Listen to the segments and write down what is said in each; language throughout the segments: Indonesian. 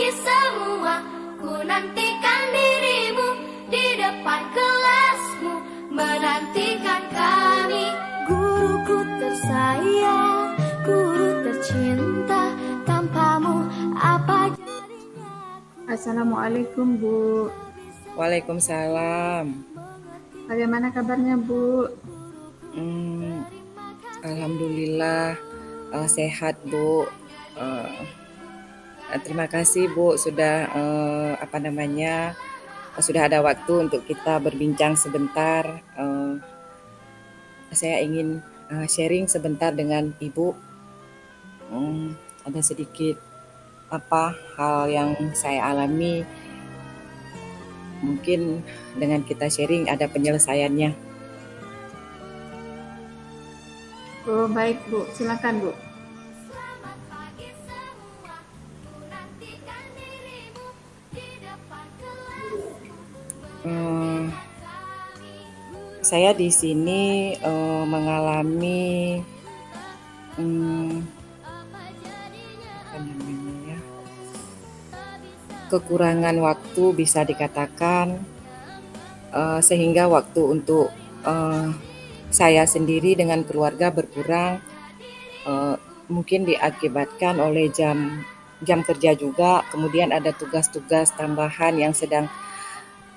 pagi semua, ku nantikan dirimu di depan kelasmu, menantikan kami. Guruku tersayang, guru tercinta, tanpamu apa jadinya aku. Assalamualaikum Bu. Waalaikumsalam. Bagaimana kabarnya Bu? Hmm, Alhamdulillah sehat Bu. Terima kasih Bu sudah sudah ada waktu untuk kita berbincang sebentar. Saya ingin sharing sebentar dengan Ibu. Ada sedikit hal yang saya alami. Mungkin dengan kita sharing ada penyelesaiannya. Oh baik Bu, silakan Bu. Selamat pagi semua, ku nantikan dirimu di depan kelasmu, Hmm, Saya di sini mengalami apa namanya ya, kekurangan waktu bisa dikatakan, sehingga waktu untuk saya sendiri dengan keluarga berkurang, mungkin diakibatkan oleh jam kerja juga, kemudian ada tugas-tugas tambahan yang sedang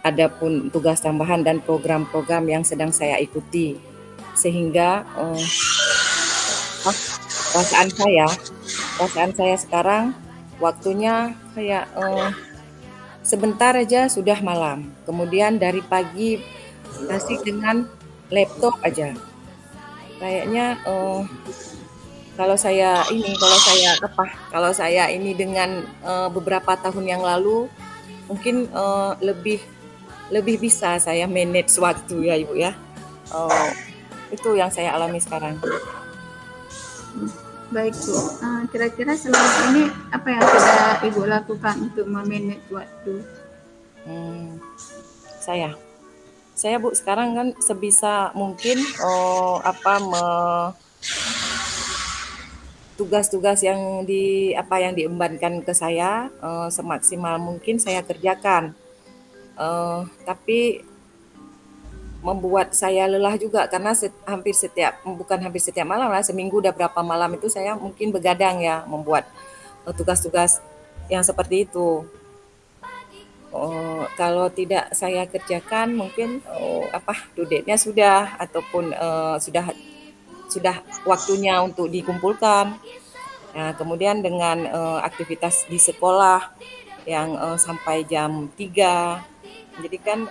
ada pun tugas tambahan dan program-program yang sedang saya ikuti, sehingga perasaan saya sekarang waktunya kayak sebentar aja sudah malam, kemudian dari pagi asik dengan laptop aja. Kayaknya kalau saya ini dengan beberapa tahun yang lalu mungkin lebih bisa saya manage waktu ya Ibu ya. Itu yang saya alami sekarang. Baik Bu. Kira-kira selama ini apa yang sudah Ibu lakukan untuk memanage waktu? Saya Bu sekarang kan sebisa mungkin tugas-tugas yang diembankan ke saya semaksimal mungkin saya kerjakan. Tapi membuat saya lelah juga karena bukan hampir setiap malam lah, seminggu udah berapa malam itu saya mungkin begadang ya membuat tugas-tugas yang seperti itu. Kalau tidak saya kerjakan mungkin due date-nya sudah ataupun sudah waktunya untuk dikumpulkan. Nah, kemudian dengan aktivitas di sekolah yang sampai jam 3. Jadi kan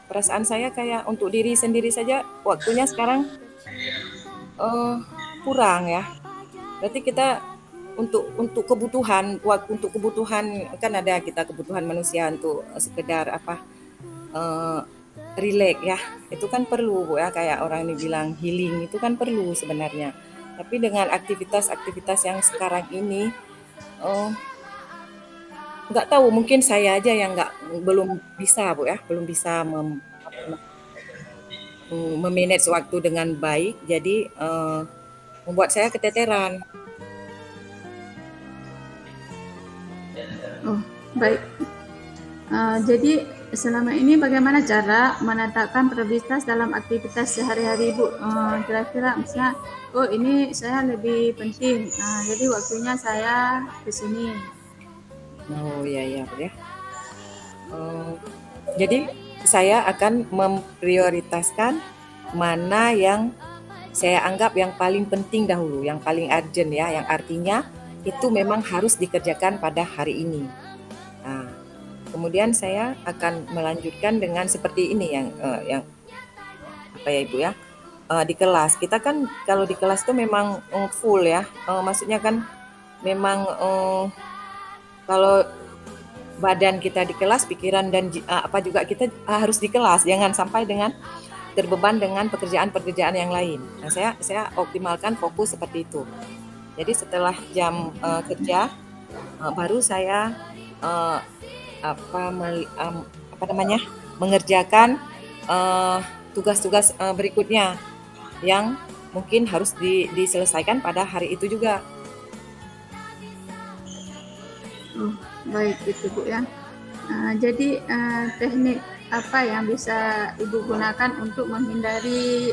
perasaan saya kayak untuk diri sendiri saja waktunya sekarang kurang ya. Berarti kita untuk kebutuhan kan ada kita kebutuhan manusia untuk sekedar relax ya. Itu kan perlu Bu ya, kayak orang ini bilang healing itu kan perlu sebenarnya. Tapi dengan aktivitas-aktivitas yang sekarang ini nggak tahu, mungkin saya aja yang belum bisa Bu ya, belum bisa memanage waktu dengan baik, jadi membuat saya keteteran. Oh baik. Jadi selama ini bagaimana cara menetapkan prioritas dalam aktivitas sehari-hari Bu? Kira-kira misalnya, oh ini saya lebih penting, jadi waktunya saya ke sini. Oh ya Bu ya. Jadi saya akan memprioritaskan mana yang saya anggap yang paling penting dahulu, yang paling urgent ya, yang artinya itu memang harus dikerjakan pada hari ini. Nah, kemudian saya akan melanjutkan dengan seperti ini yang apa ya Ibu ya, di kelas. Kita kan kalau di kelas itu memang full ya, maksudnya kan memang kalau badan kita di kelas, pikiran dan apa juga kita harus di kelas, jangan sampai dengan terbeban dengan pekerjaan-pekerjaan yang lain. Nah, saya optimalkan fokus seperti itu. Jadi setelah jam kerja baru saya mengerjakan tugas-tugas berikutnya yang mungkin harus diselesaikan pada hari itu juga. Baik itu Bu ya. Jadi teknik apa yang bisa Ibu gunakan untuk menghindari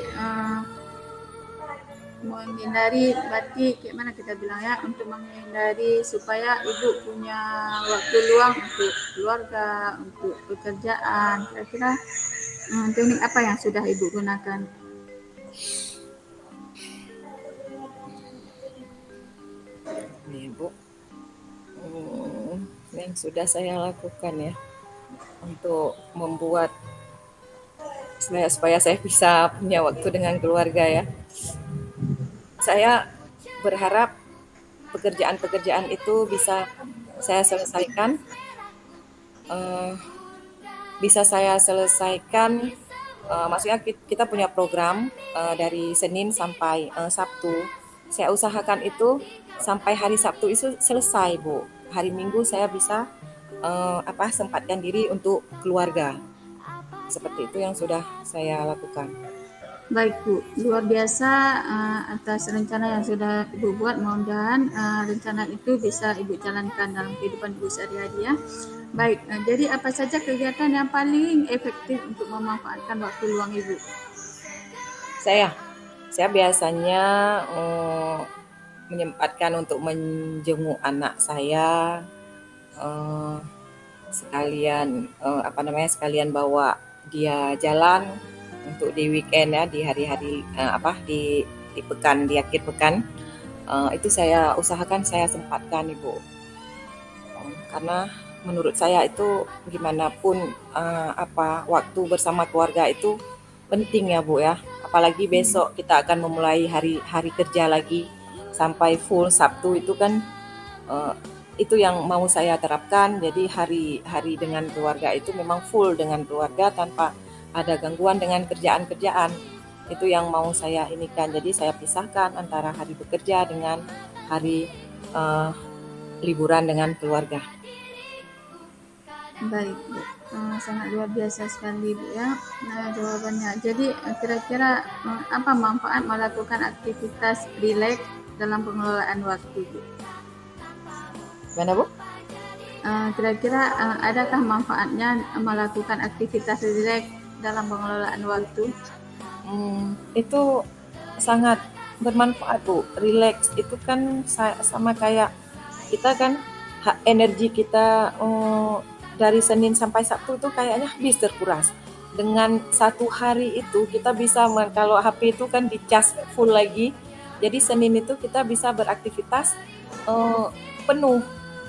berarti gimana kita bilang ya, untuk menghindari supaya Ibu punya waktu luang untuk keluarga, untuk pekerjaan. Kira-kira teknik apa yang sudah Ibu gunakan? Nih, Bu. Yang sudah saya lakukan ya untuk membuat supaya saya bisa punya waktu dengan keluarga ya. Saya berharap pekerjaan-pekerjaan itu bisa saya selesaikan, maksudnya kita punya program dari Senin sampai Sabtu. Saya usahakan itu sampai hari Sabtu itu selesai, Bu. Hari Minggu saya bisa sempatkan diri untuk keluarga. Seperti itu yang sudah saya lakukan. Baik Bu, luar biasa atas rencana yang sudah Ibu buat. Mudah-mudahan rencana itu bisa Ibu jalankan dalam kehidupan Ibu sehari-hari ya. Baik, jadi apa saja kegiatan yang paling efektif untuk memanfaatkan waktu luang Ibu? Saya biasanya menyempatkan untuk menjenguk anak saya, sekalian bawa dia jalan untuk di weekend ya, di hari-hari di pekan, di akhir pekan. Itu saya usahakan saya sempatkan Ibu. Karena menurut saya itu gimana pun waktu bersama keluarga itu penting ya Bu ya. Apalagi besok kita akan memulai hari kerja lagi sampai full Sabtu itu kan itu yang mau saya terapkan. Jadi hari dengan keluarga itu memang full dengan keluarga tanpa ada gangguan dengan kerjaan-kerjaan. Itu yang mau saya inikan. Jadi saya pisahkan antara hari bekerja dengan hari liburan dengan keluarga. Baik Bu, sangat luar biasa sekali Bu ya jawabannya. Jadi kira-kira apa manfaat melakukan aktivitas rileks dalam pengelolaan waktu Bu? Gimana Bu? Kira-kira adakah manfaatnya melakukan aktivitas rileks dalam pengelolaan waktu? Itu sangat bermanfaat Bu. Rileks itu kan sama kayak kita kan energi kita dari Senin sampai Sabtu itu kayaknya habis terkuras. Dengan satu hari itu kita bisa, kalau HP itu kan dicas full lagi, jadi Senin itu kita bisa beraktivitas penuh.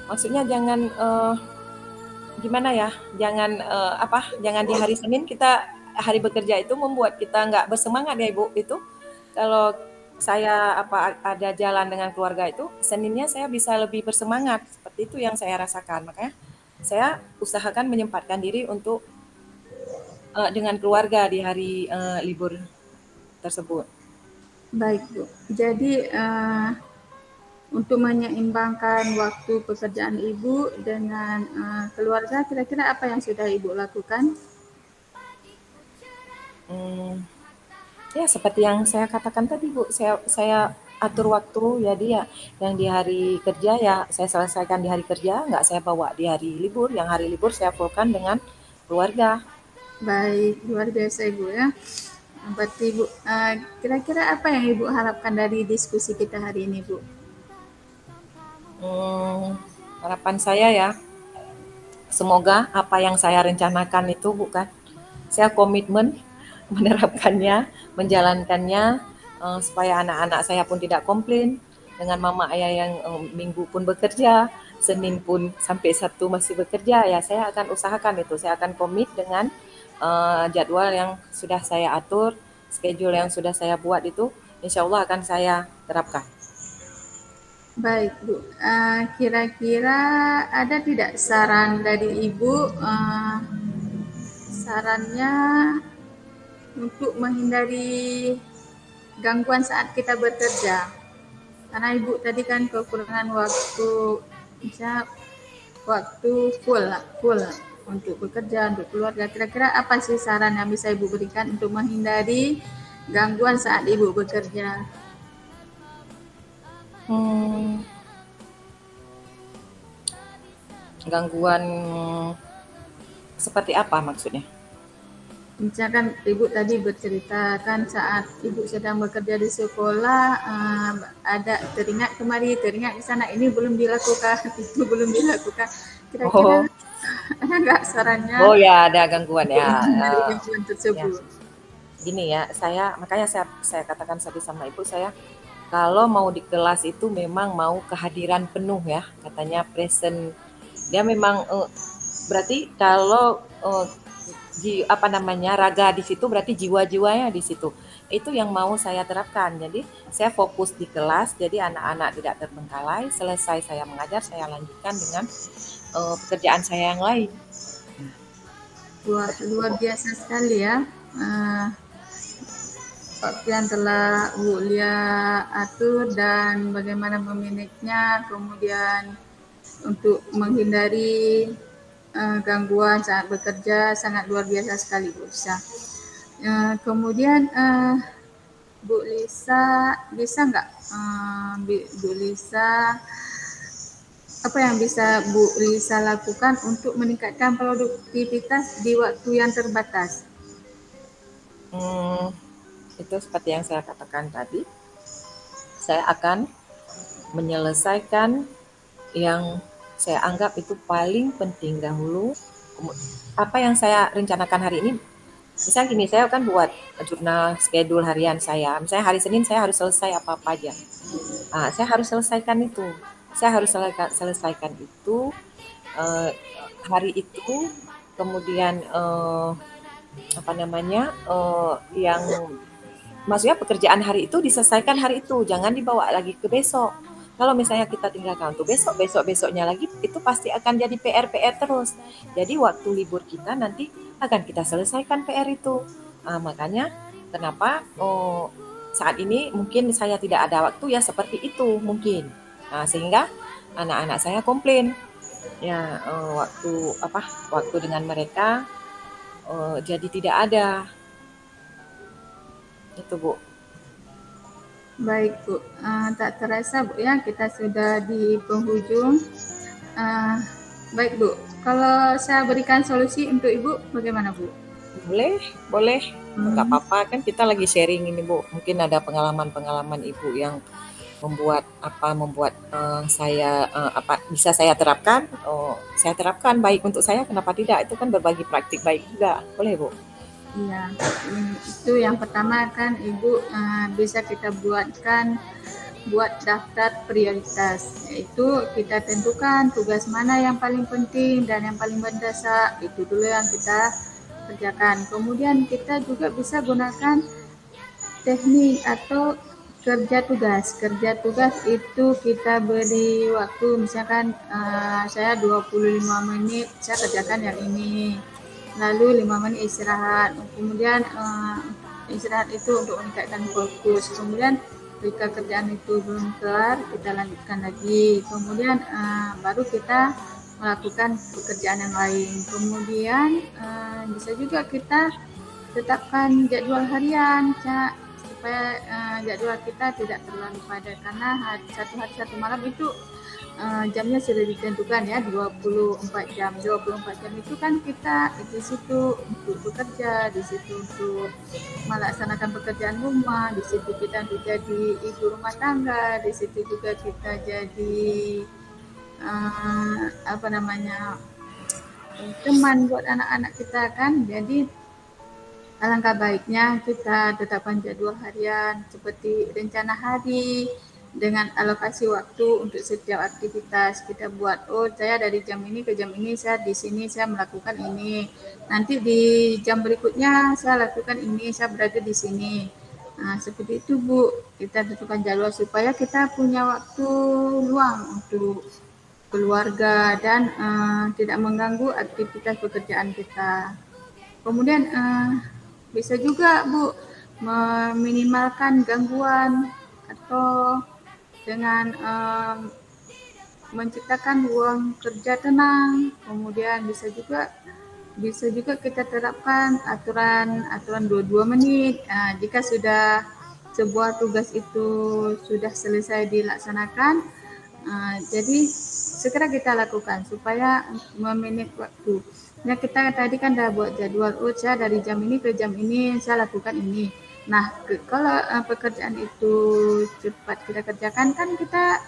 Maksudnya jangan jangan di hari Senin kita hari bekerja itu membuat kita nggak bersemangat ya Ibu. Itu kalau saya ada jalan dengan keluarga itu Seninnya saya bisa lebih bersemangat. Seperti itu yang saya rasakan. Makanya saya usahakan menyempatkan diri untuk dengan keluarga di hari libur tersebut. Baik Bu, jadi untuk menyeimbangkan waktu pekerjaan Ibu dengan keluarga, kira-kira apa yang sudah Ibu lakukan? Ya seperti yang saya katakan tadi Bu, saya atur waktu ya yang di hari kerja ya saya selesaikan di hari kerja, nggak saya bawa di hari libur. Yang hari libur saya fullkan dengan keluarga. Baik, luar biasa Ibu ya. Berarti Ibu, kira-kira apa yang Ibu harapkan dari diskusi kita hari ini Bu? Harapan saya ya, semoga apa yang saya rencanakan itu bukan, saya komitmen menerapkannya, menjalankannya, supaya anak-anak saya pun tidak komplain dengan mama ayah yang minggu pun bekerja, Senin pun sampai Sabtu masih bekerja. Ya saya akan usahakan itu, saya akan komit dengan jadwal yang sudah saya atur, schedule yang sudah saya buat itu, insya Allah akan saya terapkan. Baik Bu, kira-kira ada tidak saran dari Ibu, sarannya untuk menghindari gangguan saat kita bekerja? Karena Ibu tadi kan kekurangan waktu, misalnya waktu full untuk bekerja, untuk keluarga. Kira-kira apa sih saran yang bisa Ibu berikan untuk menghindari gangguan saat Ibu bekerja? Gangguan seperti apa maksudnya? Misalkan Ibu tadi bercerita kan saat Ibu sedang bekerja di sekolah, ada teringat kemari, teringat ke sana, ini belum dilakukan, itu belum dilakukan. Kira-kira Oh, ada nggak sarannya oh ya ada gangguan untuk ya. menghindari gangguan Ya, tersebut? gini ya, makanya saya katakan tadi sama ibu saya, kalau mau di kelas itu memang mau kehadiran penuh ya, katanya present. Dia memang berarti kalau apa namanya raga di situ berarti jiwa-jiwanya di situ. Itu yang mau saya terapkan. Jadi saya fokus di kelas, jadi anak-anak tidak terbengkalai. Selesai saya mengajar, saya lanjutkan dengan pekerjaan saya yang lain. Wah, Seperti itu, luar Bu. biasa sekali ya. Eh, Waktu yang telah Bu Lia atur dan bagaimana memanagenya, kemudian untuk menghindari gangguan saat bekerja sangat luar biasa sekali Bu Lisa. Kemudian Bu Lisa bisa nggak Bu Lisa apa yang bisa Bu Lisa lakukan untuk meningkatkan produktivitas di waktu yang terbatas? Hmm, itu seperti yang saya katakan tadi, saya akan menyelesaikan yang saya anggap itu paling penting dahulu. Apa yang saya rencanakan hari ini, misalnya gini, saya kan buat jurnal schedule harian saya. Misalnya hari Senin saya harus selesai apa-apa aja. Saya harus selesaikan itu. Saya harus selesaikan itu hari itu. Kemudian apa namanya yang maksudnya pekerjaan hari itu diselesaikan hari itu, jangan dibawa lagi ke besok. Kalau misalnya kita tinggalkan untuk besok, besoknya lagi, itu pasti akan jadi PR terus. Jadi waktu libur kita nanti akan kita selesaikan PR itu. Makanya kenapa saat ini mungkin saya tidak ada waktu ya seperti itu mungkin. Sehingga anak-anak saya komplain ya waktu dengan mereka jadi tidak ada itu Bu. Baik Bu, tak terasa Bu ya kita sudah di penghujung. Baik Bu, kalau saya berikan solusi untuk Ibu bagaimana Bu? Boleh, boleh. Nggak apa-apa, kan kita lagi sharing ini, Bu. Mungkin ada pengalaman-pengalaman Ibu yang membuat saya bisa saya terapkan. Saya terapkan baik untuk saya, kenapa tidak? Itu kan berbagi praktik baik juga. Boleh, Bu? Iya, itu yang pertama kan Ibu bisa kita buat daftar prioritas, yaitu kita tentukan tugas mana yang paling penting dan yang paling mendesak, itu dulu yang kita kerjakan. Kemudian kita juga bisa gunakan teknik atau kerja tugas. Kerja tugas itu kita beri waktu, misalkan saya 25 menit saya kerjakan yang ini, lalu 5 menit istirahat, kemudian istirahat itu untuk meningkatkan fokus, kemudian jika kerjaan itu belum kelar kita lanjutkan lagi, kemudian baru kita melakukan pekerjaan yang lain. Kemudian bisa juga kita tetapkan jadwal harian supaya jadwal kita tidak terlalu padat, karena satu hari satu malam itu jamnya sudah ditentukan ya 24 jam. 24 jam itu kan kita di situ untuk bekerja, di situ untuk melaksanakan pekerjaan rumah, di situ kita untuk jadi ibu rumah tangga, di situ juga kita jadi teman buat anak-anak kita kan. Jadi alangkah baiknya kita tetapkan jadwal harian seperti rencana hari dengan alokasi waktu untuk setiap aktivitas. Kita buat, saya dari jam ini ke jam ini saya di sini saya melakukan ini. Nanti di jam berikutnya saya lakukan ini, saya berada di sini. Seperti itu Bu, kita tentukan jadwal supaya kita punya waktu luang untuk keluarga dan tidak mengganggu aktivitas pekerjaan kita. Kemudian bisa juga Bu meminimalkan gangguan atau dengan menciptakan ruang kerja tenang. Kemudian bisa juga kita terapkan aturan 22 menit. Jika sudah sebuah tugas itu sudah selesai dilaksanakan, Jadi segera kita lakukan supaya memanage waktu. Nah, kita tadi kan udah buat jadwal, oh saya dari jam ini ke jam ini saya lakukan ini. Nah, kalau pekerjaan itu cepat kita kerjakan kan kita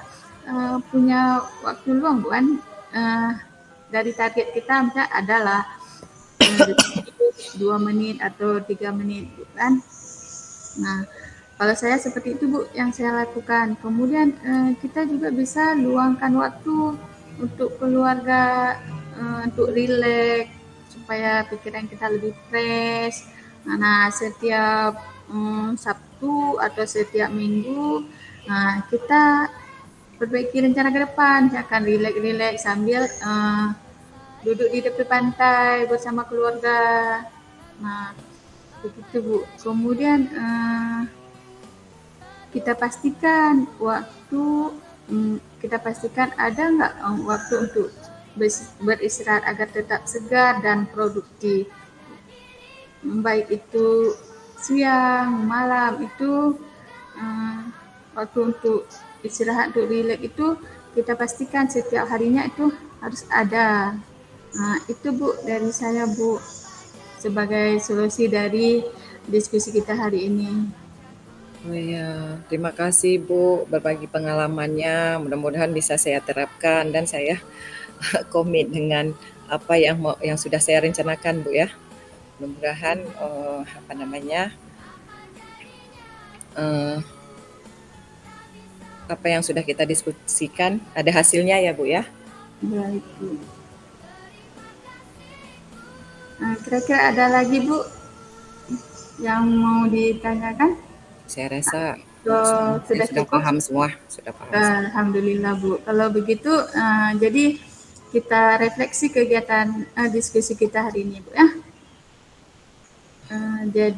punya waktu luang bukan? Dari target kita misalnya adalah 2 menit atau 3 menit bukan? Nah, kalau saya seperti itu Bu yang saya lakukan. Kemudian kita juga bisa luangkan waktu untuk keluarga, untuk rileks supaya pikiran kita lebih fresh. Nah, setiap Sabtu atau setiap Minggu, kita perbaiki rencana ke depan. Misalkan rileks-rileks sambil duduk di tepi pantai bersama keluarga. Nah, begitu Bu. Kemudian kita pastikan ada nggak waktu untuk beristirahat agar tetap segar dan produktif. Baik itu siang, malam itu waktu untuk istirahat, untuk rileks itu kita pastikan setiap harinya itu harus ada. Itu Bu dari saya Bu sebagai solusi dari diskusi kita hari ini. Oh ya, terima kasih Bu berbagi pengalamannya. Mudah-mudahan bisa saya terapkan dan saya komit dengan apa yang sudah saya rencanakan Bu ya. Mudah-mudahan apa yang sudah kita diskusikan ada hasilnya ya Bu ya. Baik Bu. Kira-kira ada lagi Bu yang mau ditanyakan? Saya rasa Sudah sudah cukup? paham semua, sudah paham semua. Alhamdulillah Bu. Kalau begitu, jadi kita refleksi kegiatan diskusi kita hari ini Bu ya. Jadi